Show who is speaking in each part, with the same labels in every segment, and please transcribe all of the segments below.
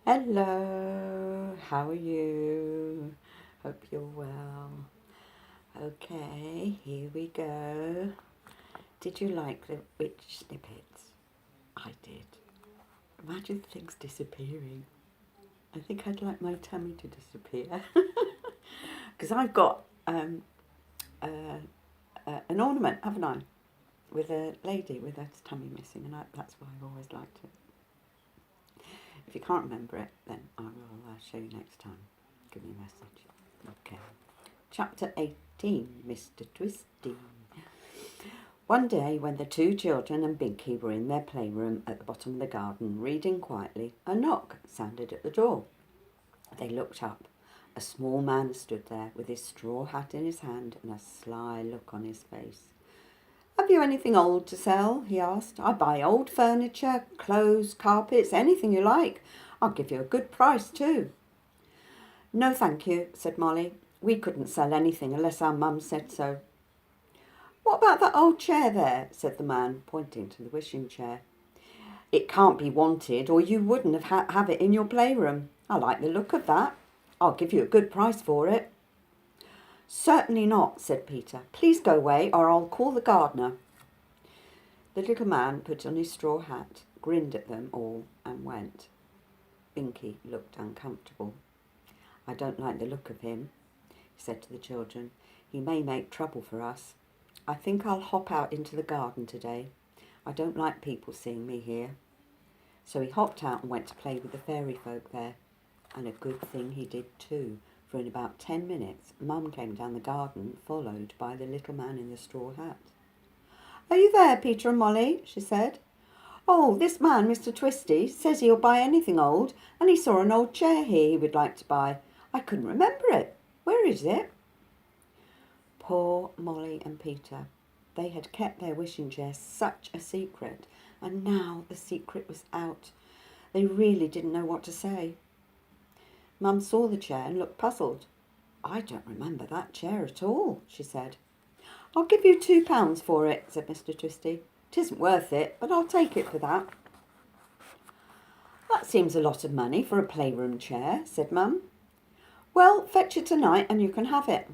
Speaker 1: Hello, how are you? Hope you're well. Okay, here we go. Did you like the witch snippets? I did. Imagine things disappearing. I think I'd like my tummy to disappear. Because I've got uh, an ornament, haven't I? With a lady with her tummy missing, and that's why I've always liked it. If you can't remember it, then I will show you next time. Give me a message. Okay. Chapter 18, Mr. Twisty. One day when the two children and Binky were in their playroom at the bottom of the garden reading quietly, a knock sounded at the door. They looked up. A small man stood there with his straw hat in his hand and a sly look on his face. "Have you anything old to sell?" he asked. "I buy old furniture, clothes, carpets, anything you like. I'll give you a good price too." "No, thank you," said Molly. "We couldn't sell anything unless our mum said so." "What about that old chair there?" said the man, pointing to the wishing chair. "It can't be wanted, or you wouldn't have it in your playroom. I like the look of that. I'll give you a good price for it." "Certainly not," said Peter. "Please go away, or I'll call the gardener." The little man put on his straw hat, grinned at them all, and went. Binky looked uncomfortable. "I don't like the look of him," he said to the children. "He may make trouble for us. I think I'll hop out into the garden today. I don't like people seeing me here." So he hopped out and went to play with the fairy folk there. And a good thing he did too, for in about 10 minutes Mum came down the garden, followed by the little man in the straw hat. "Are you there, Peter and Molly?" she said. "Oh, this man, Mr. Twisty, says he'll buy anything old, and he saw an old chair here he would like to buy. I couldn't remember it. Where is it?" Poor Molly and Peter. They had kept their wishing chair such a secret, and now the secret was out. They really didn't know what to say. Mum saw the chair and looked puzzled. "I don't remember that chair at all," she said. "I'll give you £2 for it," said Mr. Twisty. "'Tisn't worth it, but I'll take it for that." "That seems a lot of money for a playroom chair," said Mum. "Well, fetch it tonight and you can have it."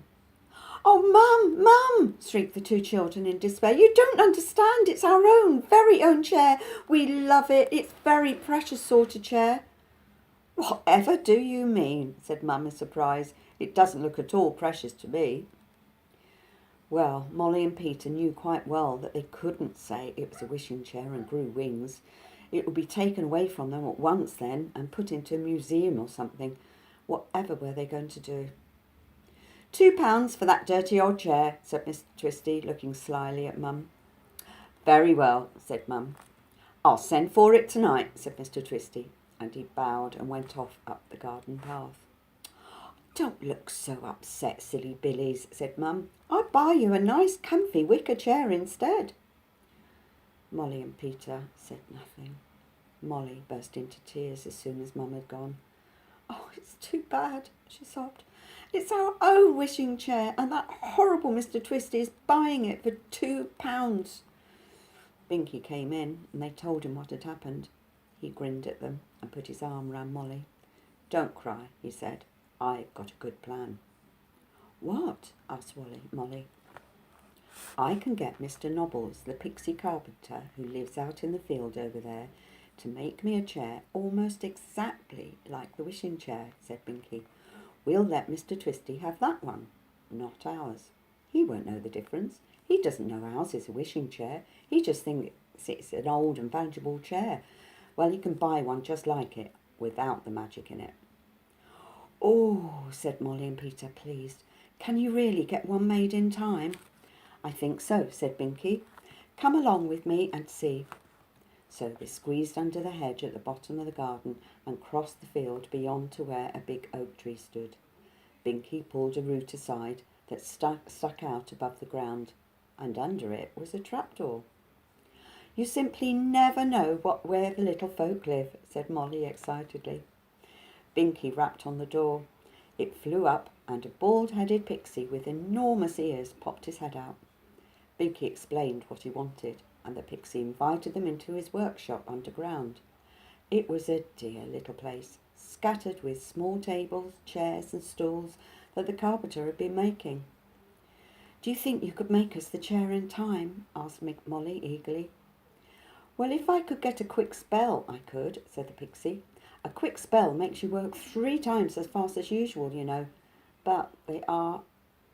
Speaker 1: "Oh, Mum, Mum!" shrieked the two children in despair. "You don't understand. It's our own, very own chair. We love it. It's very precious sort of chair." "Whatever do you mean?" said Mum in surprise. "It doesn't look at all precious to me." Well, Molly and Peter knew quite well that they couldn't say it was a wishing chair and grew wings. It would be taken away from them at once then and put into a museum or something. Whatever were they going to do? £2 for that dirty old chair," said Mr. Twisty, looking slyly at Mum. "Very well," said Mum. "I'll send for it tonight," said Mr. Twisty, and he bowed and went off up the garden path. "Don't look so upset, silly Billies," said Mum. "I'll buy you a nice comfy wicker chair instead." Molly and Peter said nothing. Molly burst into tears as soon as Mum had gone. "Oh, it's too bad," she sobbed. "It's our own wishing chair, and that horrible Mr. Twisty is buying it for £2. Binky came in, and they told him what had happened. He grinned at them and put his arm round Molly. "Don't cry," he said. "I've got a good plan." "What?" asked Molly. "I can get Mr. Nobbles, the pixie carpenter who lives out in the field over there, to make me a chair almost exactly like the wishing chair," said Binky. "We'll let Mr. Twisty have that one, not ours. He won't know the difference. He doesn't know ours is a wishing chair. He just thinks it's an old and valuable chair. Well, he can buy one just like it, without the magic in it." "Oh," said Molly and Peter, pleased. "Can you really get one made in time?" "I think so," said Binky. "Come along with me and see." So they squeezed under the hedge at the bottom of the garden and crossed the field beyond to where a big oak tree stood. Binky pulled a root aside that stuck out above the ground, and under it was a trapdoor. "You simply never know where the little folk live," said Molly excitedly. Binky rapped on the door. It flew up, and a bald-headed pixie with enormous ears popped his head out. Binky explained what he wanted, and the pixie invited them into his workshop underground. It was a dear little place, scattered with small tables, chairs and stools that the carpenter had been making. "Do you think you could make us the chair in time?" asked Molly eagerly. "Well, if I could get a quick spell, I could," said the pixie. "A quick spell makes you work 3 times as fast as usual, you know. But they are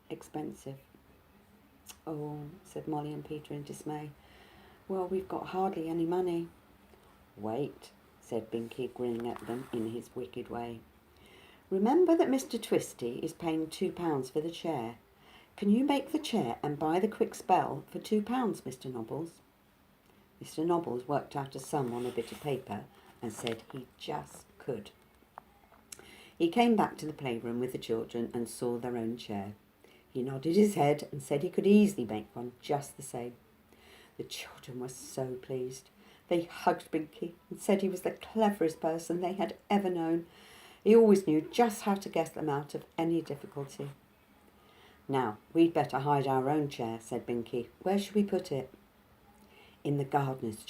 Speaker 1: expensive." "Oh," said Molly and Peter in dismay. "Well, we've got hardly any money." "Wait," said Binky, grinning at them in his wicked way. "Remember that Mr. Twisty is paying £2 for the chair. Can you make the chair and buy the quick spell for £2, Mr. Nobbles?" Mr. Nobbles worked out a sum on a bit of paper and said he just could. He came back to the playroom with the children and saw their own chair. He nodded his head and said he could easily make one just the same. The children were so pleased. They hugged Binky and said he was the cleverest person they had ever known. He always knew just how to get them out of any difficulty. "Now, we'd better hide our own chair," said Binky. "Where should we put it?" "In the gardener's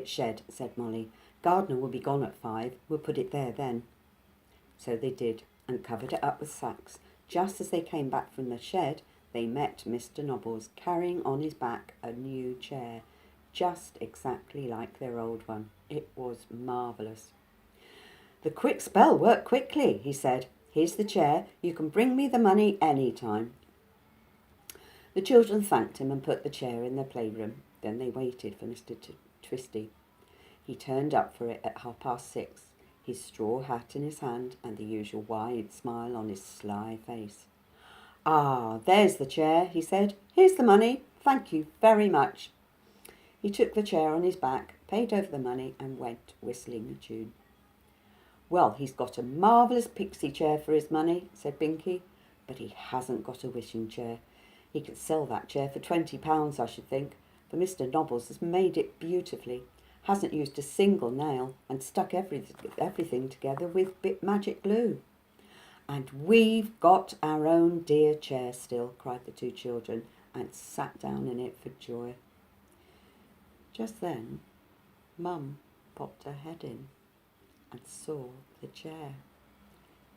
Speaker 1: shed," said Molly. "Gardener will be gone at 5. We'll put it there then." So they did, and covered it up with sacks. Just as they came back from the shed, they met Mr. Nobbles carrying on his back a new chair, just exactly like their old one. It was marvellous. "The quick spell worked quickly," he said. "Here's the chair. You can bring me the money any time." The children thanked him and put the chair in their playroom. Then they waited for Mr. Twisty. He turned up for it at 6:30, his straw hat in his hand and the usual wide smile on his sly face. "Ah, there's the chair," he said. "Here's the money. Thank you very much." He took the chair on his back, paid over the money and went whistling a tune. "Well, he's got a marvellous pixie chair for his money," said Binky, "but he hasn't got a wishing chair. He could sell that chair for £20, I should think, for Mr. Nobbles has made it beautifully, hasn't used a single nail, and stuck everything together with magic glue." "And we've got our own dear chair still," cried the 2 children, and sat down in it for joy. Just then, Mum popped her head in and saw the chair.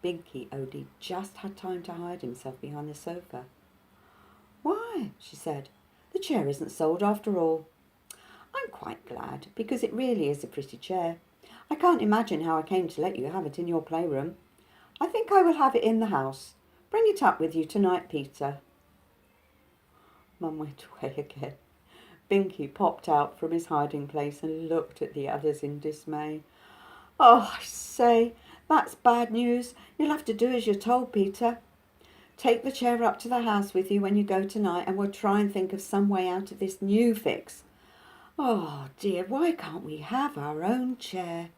Speaker 1: Binky only just had time to hide himself behind the sofa. "Why," she said, "the chair isn't sold after all. I'm quite glad, because it really is a pretty chair. I can't imagine how I came to let you have it in your playroom. I think I will have it in the house. Bring it up with you tonight, Peter." Mum went away again. Binky popped out from his hiding place and looked at the others in dismay. "Oh, I say, that's bad news. You'll have to do as you're told, Peter. Take the chair up to the house with you when you go tonight, and we'll try and think of some way out of this new fix. Oh dear, why can't we have our own chair?"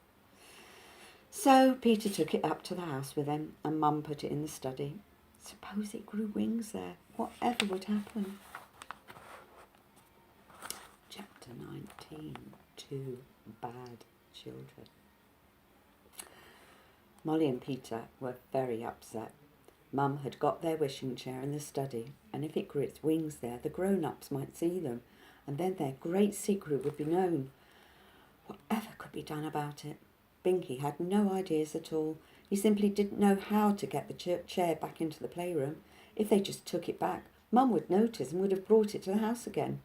Speaker 1: So Peter took it up to the house with him, and Mum put it in the study. Suppose it grew wings there. Whatever would happen? Chapter 19. 2 Bad Children. Molly and Peter were very upset. Mum had got their wishing chair in the study, and if it grew its wings there, the grown-ups might see them, and then their great secret would be known. Whatever could be done about it? Binky had no ideas at all. He simply didn't know how to get the chair back into the playroom. If they just took it back, Mum would notice and would have brought it to the house again.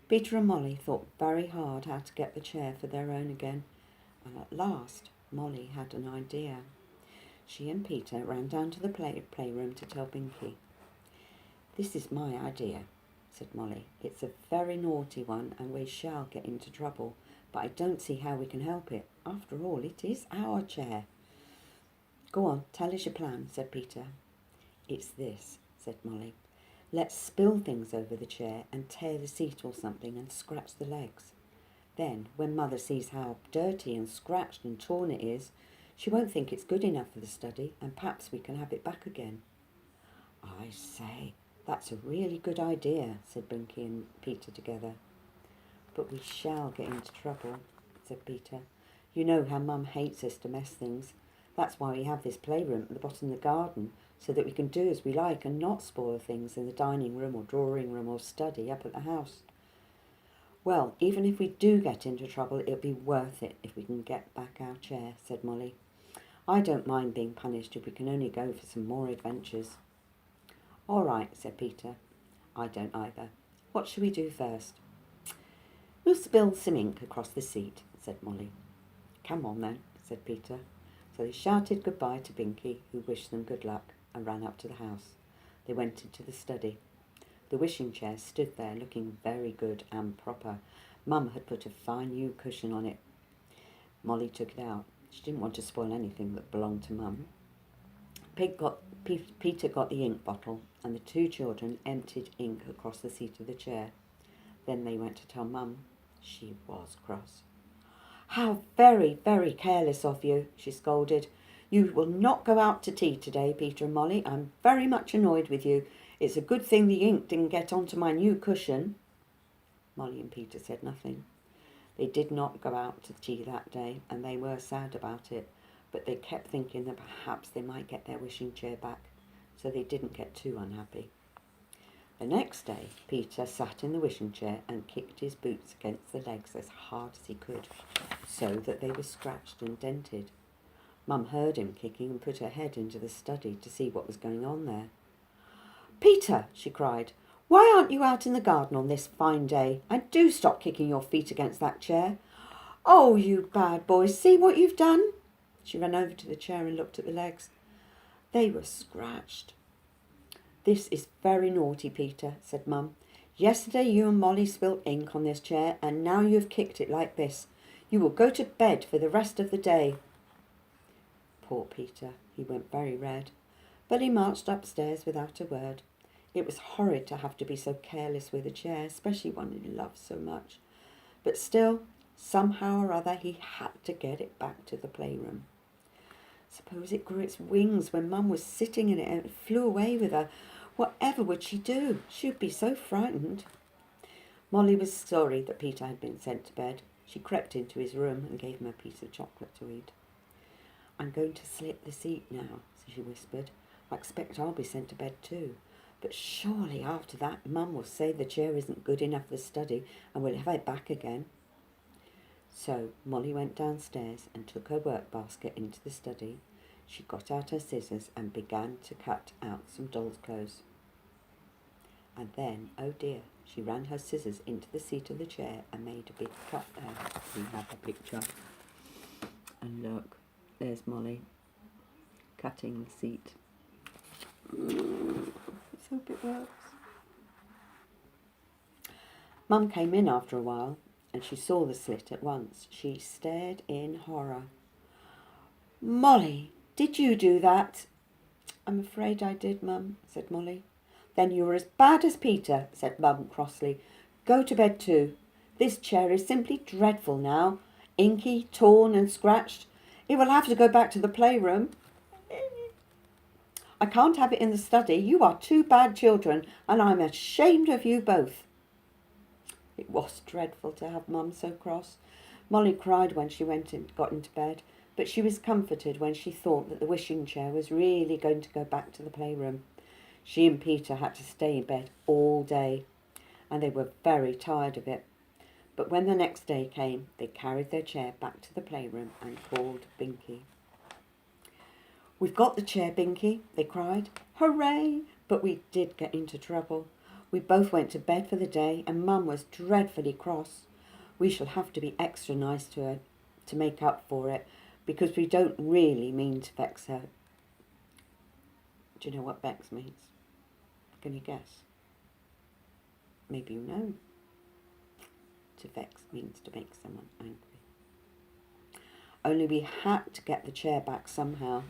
Speaker 1: Peter and Molly thought very hard how to get the chair for their own again, and at last Molly had an idea. She and Peter ran down to the playroom to tell Binky. "This is my idea," said Molly. "It's a very naughty one, and we shall get into trouble, but I don't see how we can help it. After all, it is our chair." "Go on, tell us your plan," said Peter. "It's this," said Molly. "Let's spill things over the chair and tear the seat or something and scratch the legs. Then, when Mother sees how dirty and scratched and torn it is, she won't think it's good enough for the study, and perhaps we can have it back again." "I say, that's a really good idea," said Binky and Peter together. "But we shall get into trouble," said Peter. "You know how Mum hates us to mess things. That's why we have this playroom at the bottom of the garden, so that we can do as we like and not spoil things in the dining room or drawing room or study up at the house." Well, even if we do get into trouble, it'll be worth it if we can get back our chair, said Molly. I don't mind being punished if we can only go for some more adventures. All right, said Peter. I don't either. What shall we do first? We'll spill some ink across the seat, said Molly. Come on then, said Peter. So they shouted goodbye to Binky, who wished them good luck, and ran up to the house. They went into the study. The wishing chair stood there looking very good and proper. Mum had put a fine new cushion on it. Molly took it out. She didn't want to spoil anything that belonged to Mum. Peter got the ink bottle, and the two children emptied ink across the seat of the chair. Then they went to tell Mum. She was cross. How very, very careless of you, she scolded. You will not go out to tea today, Peter and Molly. I'm very much annoyed with you. It's a good thing the ink didn't get onto my new cushion. Molly and Peter said nothing. They did not go out to tea that day, and they were sad about it, but they kept thinking that perhaps they might get their wishing chair back, so they didn't get too unhappy. The next day, Peter sat in the wishing chair and kicked his boots against the legs as hard as he could, so that they were scratched and dented. Mum heard him kicking and put her head into the study to see what was going on there. Peter, she cried, why aren't you out in the garden on this fine day? And do stop kicking your feet against that chair. Oh, you bad boy, see what you've done? She ran over to the chair and looked at the legs. They were scratched. This is very naughty, Peter, said Mum. Yesterday you and Molly spilt ink on this chair, and now you have kicked it like this. You will go to bed for the rest of the day. Poor Peter, he went very red, but he marched upstairs without a word. It was horrid to have to be so careless with a chair, especially one he loved so much. But still, somehow or other, he had to get it back to the playroom. Suppose it grew its wings when Mum was sitting in it and it flew away with her. Whatever would she do? She would be so frightened. Molly was sorry that Peter had been sent to bed. She crept into his room and gave him a piece of chocolate to eat. I'm going to slip the seat now, she whispered. I expect I'll be sent to bed too. But surely after that Mum will say the chair isn't good enough for the study and we'll have it back again. So Molly went downstairs and took her work basket into the study. She got out her scissors and began to cut out some doll's clothes. And then, oh dear, she ran her scissors into the seat of the chair and made a big cut there. We have a picture. And look, there's Molly cutting the seat. Let's hope it works. Mum came in after a while and she saw the slit at once. She stared in horror. Molly, did you do that? I'm afraid I did, Mum, said Molly. Then you were as bad as Peter, said Mum crossly. Go to bed too. This chair is simply dreadful now. Inky, torn and scratched. It will have to go back to the playroom. I can't have it in the study. You are two bad children, and I'm ashamed of you both. It was dreadful to have Mum so cross. Molly cried when she got into bed, but she was comforted when she thought that the wishing chair was really going to go back to the playroom. She and Peter had to stay in bed all day, and they were very tired of it. But when the next day came, they carried their chair back to the playroom and called Binky. We've got the chair, Binky, they cried. Hooray! But we did get into trouble. We both went to bed for the day, and Mum was dreadfully cross. We shall have to be extra nice to her to make up for it, because we don't really mean to vex her. Do you know what vex means? Can you guess? Maybe you know. To vex means to make someone angry. Only we had to get the chair back somehow.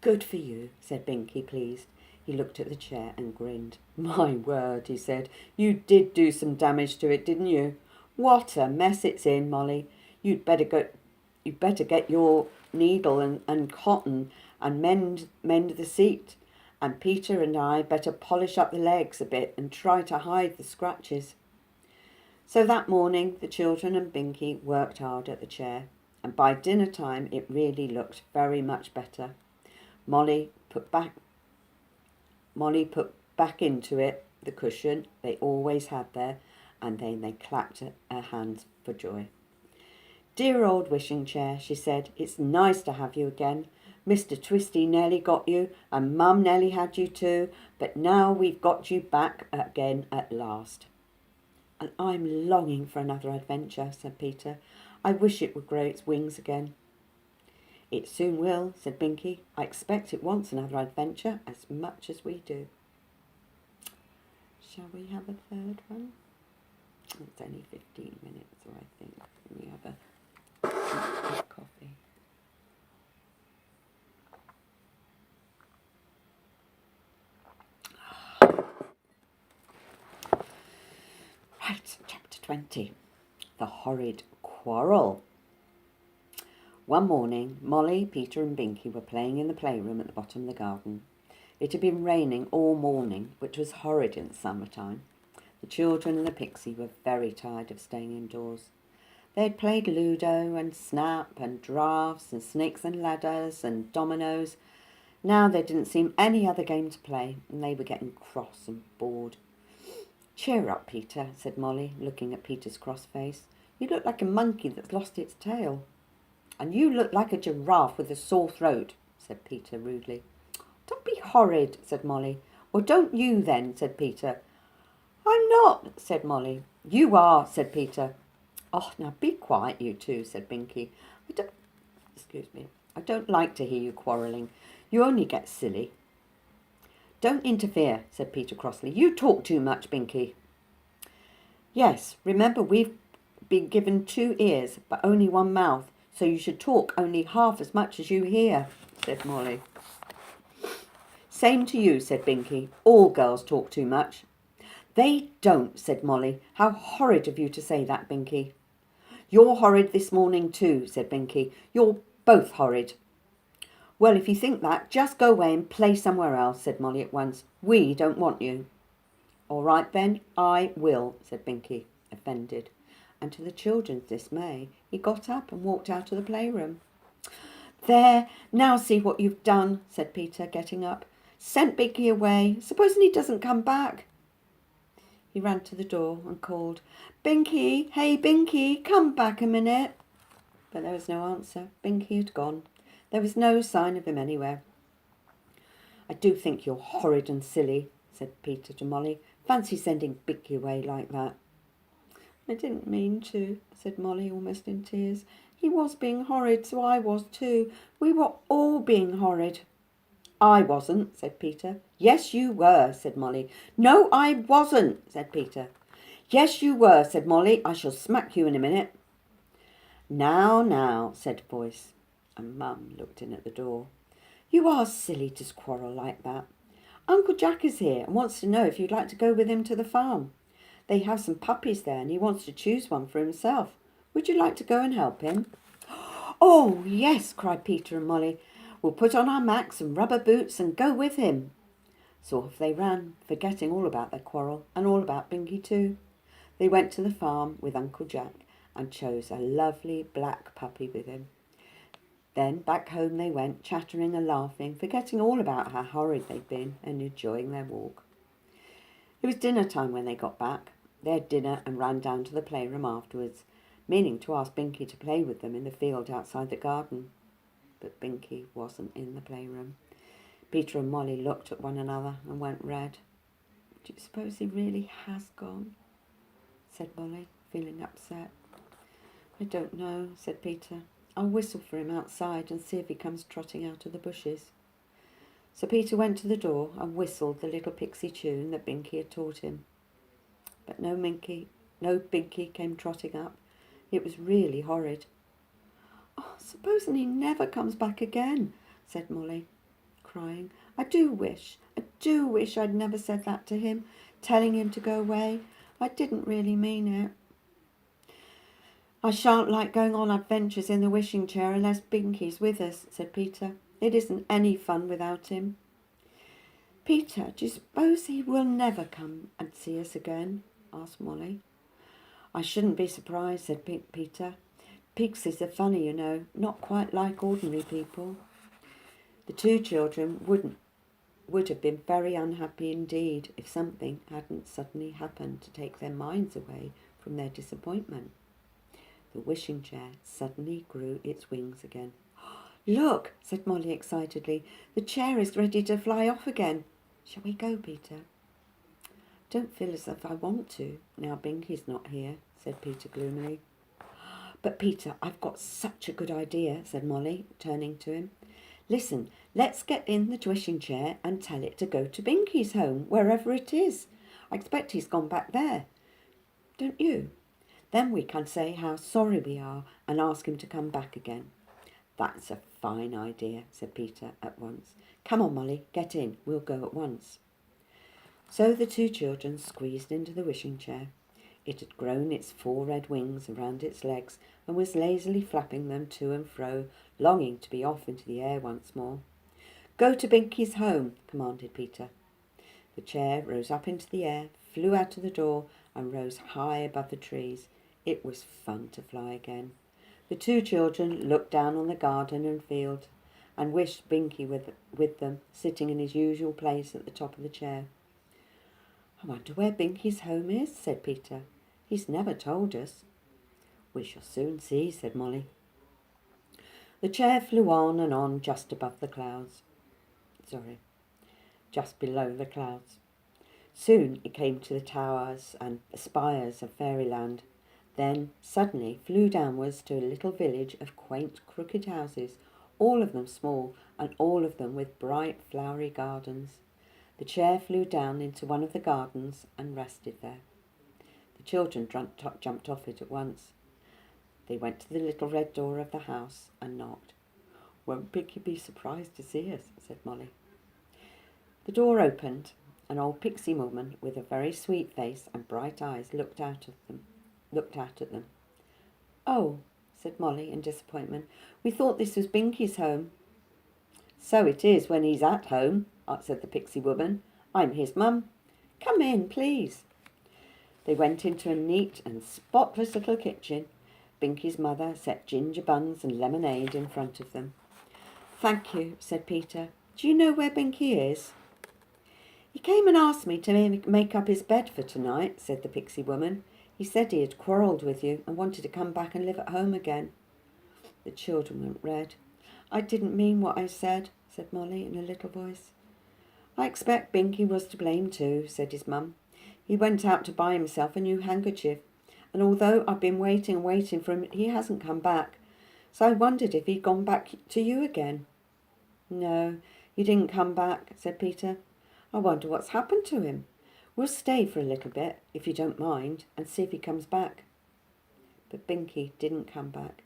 Speaker 1: Good for you, said Binky, pleased. He looked at the chair and grinned. My word, he said, you did do some damage to it, didn't you? What a mess it's in, Molly. You'd better get your needle and cotton and mend the seat. And Peter and I better polish up the legs a bit and try to hide the scratches. So that morning the children and Binky worked hard at the chair, and by dinner time it really looked very much better. Molly put back into it the cushion they always had there, and then they clapped her hands for joy. "Dear old wishing chair," she said, "it's nice to have you again. Mr. Twisty nearly got you, and Mum nearly had you too, but now we've got you back again at last." "And I'm longing for another adventure," said Peter. "I wish it would grow its wings again." "It soon will," said Binky. "I expect it wants another adventure as much as we do." Shall we have a third one? It's only 15 minutes, so I think we have a coffee. Right, chapter 20. The Horrid Quarrel. One morning, Molly, Peter and Binky were playing in the playroom at the bottom of the garden. It had been raining all morning, which was horrid in the summertime. The children and the pixie were very tired of staying indoors. They had played Ludo and Snap and Drafts and Snakes and Ladders and Dominoes. Now there didn't seem any other game to play, and they were getting cross and bored. "Cheer up, Peter," said Molly, looking at Peter's cross face. "You look like a monkey that's lost its tail." "And you look like a giraffe with a sore throat," said Peter rudely. "Don't be horrid," said Molly. "Well, don't you then," said Peter. "I'm not," said Molly. "You are," said Peter. "Oh, now be quiet, you two," said Binky. I don't like to hear you quarrelling. You only get silly." "Don't interfere," said Peter crossly. "You talk too much, Binky." "Yes, remember we've been given 2 ears, but only 1 mouth, so you should talk only half as much as you hear," said Molly. "Same to you," said Binky. "All girls talk too much." "They don't," said Molly. "How horrid of you to say that, Binky." "You're horrid this morning too," said Binky. "You're both horrid." "Well, if you think that, just go away and play somewhere else," said Molly at once. "We don't want you." "All right then, I will," said Binky, offended. And to the children's dismay, he got up and walked out of the playroom. "There, now see what you've done," said Peter, getting up. "Sent Binky away. Supposing he doesn't come back." He ran to the door and called, "Binky, hey Binky, come back a minute." But there was no answer. Binky had gone. There was no sign of him anywhere. "I do think you're horrid and silly," said Peter to Molly. "Fancy sending Binky away like that." "I didn't mean to," said Molly, almost in tears. "He was being horrid, so I was too. We were all being horrid." "I wasn't," said Peter. "Yes, you were," said Molly. "No, I wasn't," said Peter. "Yes, you were," said Molly. "I shall smack you in a minute." Now, said a voice, and Mum looked in at the door. "You are silly to quarrel like that. Uncle Jack is here and wants to know if you'd like to go with him to the farm. They have some puppies there and he wants to choose one for himself. Would you like to go and help him?" "Oh, yes," cried Peter and Molly. "We'll put on our macks and rubber boots and go with him." So off they ran, forgetting all about their quarrel and all about Binky too. They went to the farm with Uncle Jack and chose a lovely black puppy with him. Then back home they went, chattering and laughing, forgetting all about how horrid they'd been and enjoying their walk. It was dinner time when they got back. They had dinner and ran down to the playroom afterwards, meaning to ask Binky to play with them in the field outside the garden. But Binky wasn't in the playroom. Peter and Molly looked at one another and went red. "Do you suppose he really has gone?" said Molly, feeling upset. "I don't know," said Peter. "I'll whistle for him outside and see if he comes trotting out of the bushes." So Peter went to the door and whistled the little pixie tune that Binky had taught him. But no Binky came trotting up. It was really horrid. "Oh, supposing he never comes back again," said Molly, crying. I do wish I'd never said that to him, telling him to go away. I didn't really mean it." "I shan't like going on adventures in the wishing chair unless Binky's with us," said Peter. "It isn't any fun without him." "Peter, do you suppose he will never come and see us again?" asked Molly. "I shouldn't be surprised," said Peter. "Pixies are funny, you know, not quite like ordinary people." The two children wouldn't would have been very unhappy indeed if something hadn't suddenly happened to take their minds away from their disappointment. The wishing chair suddenly grew its wings again. "Look," said Molly excitedly, "the chair is ready to fly off again. Shall we go, Peter?" "Don't feel as if I want to, now Binky's not here," said Peter gloomily. "But Peter, I've got such a good idea," said Molly, turning to him. "Listen, let's get in the wishing chair and tell it to go to Binky's home, wherever it is. I expect he's gone back there. Don't you? Then we can say how sorry we are and ask him to come back again." "That's a fine idea," said Peter at once. "Come on, Molly, get in. We'll go at once." So the two children squeezed into the wishing chair. It had grown its 4 red wings around its legs and was lazily flapping them to and fro, longing to be off into the air once more. "Go to Binky's home," commanded Peter. The chair rose up into the air, flew out of the door, and rose high above the trees. It was fun to fly again. The two children looked down on the garden and field, and wished Binky with them, sitting in his usual place at the top of the chair. "I wonder where Binky's home is," said Peter. "He's never told us." "We shall soon see," said Molly. The chair flew on and on just above the clouds. Just below the clouds. Soon it came to the towers and spires of fairyland. Then suddenly flew downwards to a little village of quaint crooked houses, all of them small and all of them with bright flowery gardens. The chair flew down into one of the gardens and rested there. The children jumped off it at once. They went to the little red door of the house and knocked. "Won't Binky be surprised to see us?" said Molly. The door opened. An old pixie woman with a very sweet face and bright eyes looked out at them. "Oh," said Molly in disappointment, "we thought this was Binky's home." "So it is when he's at home," said the pixie woman. "I'm his mum. Come in, please." They went into a neat and spotless little kitchen. Binky's mother set ginger buns and lemonade in front of them. "Thank you," said Peter. "Do you know where Binky is?" "He came and asked me to make up his bed for tonight," said the pixie woman. "He said he had quarrelled with you and wanted to come back and live at home again." The children went red. "I didn't mean what I said," said Molly in a little voice. "I expect Binky was to blame too," said his mum. "He went out to buy himself a new handkerchief, and although I've been waiting for him, he hasn't come back. So I wondered if he'd gone back to you again." "No, he didn't come back," said Peter. "I wonder what's happened to him. We'll stay for a little bit, if you don't mind, and see if he comes back." But Binky didn't come back.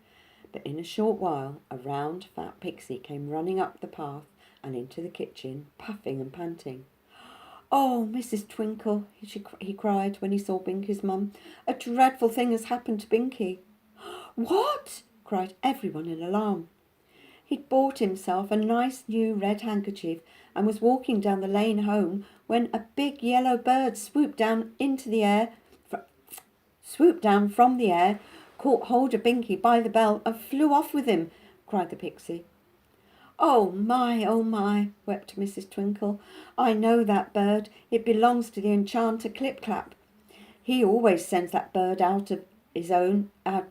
Speaker 1: But in a short while a round, fat pixie came running up the path and into the kitchen, puffing and panting. "Oh, Mrs. Twinkle," he cried when he saw Binky's mum, "a dreadful thing has happened to Binky." "What?" cried everyone in alarm. "He'd bought himself a nice new red handkerchief and was walking down the lane home when a big yellow bird swooped down from the air, caught hold of Binky by the bell and flew off with him," cried the pixie. Oh my," wept Mrs. Twinkle. "I know that bird. It belongs to the enchanter Clip-Clap. He always sends that bird out of his own out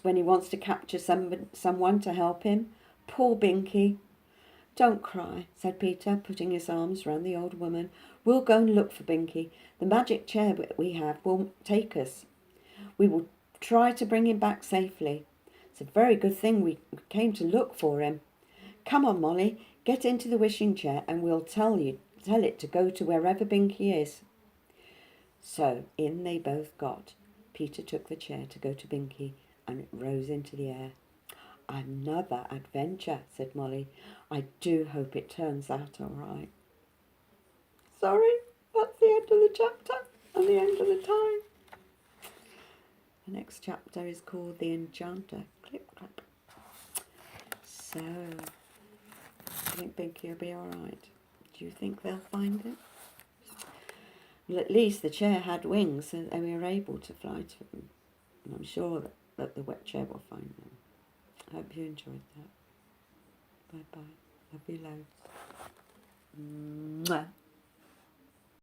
Speaker 1: when he wants to capture someone to help him. Poor Binky." "Don't cry," said Peter, putting his arms round the old woman. "We'll go and look for Binky. The magic chair we have will take us. We will try to bring him back safely. It's a very good thing we came to look for him. Come on, Molly, get into the wishing chair and we'll tell it to go to wherever Binky is." So in they both got. Peter took the chair to go to Binky and it rose into the air. "Another adventure," said Molly. "I do hope it turns out all right." Sorry, that's the end of the chapter and the end of the time. The next chapter is called The Enchanter Clip-Clap. So, I think Binky will be all right. Do you think they'll find him? Well, at least the chair had wings so they were able to fly to him. And I'm sure that the wet chair will find them. I hope you enjoyed that. Bye-bye. Love you loads. Mwah.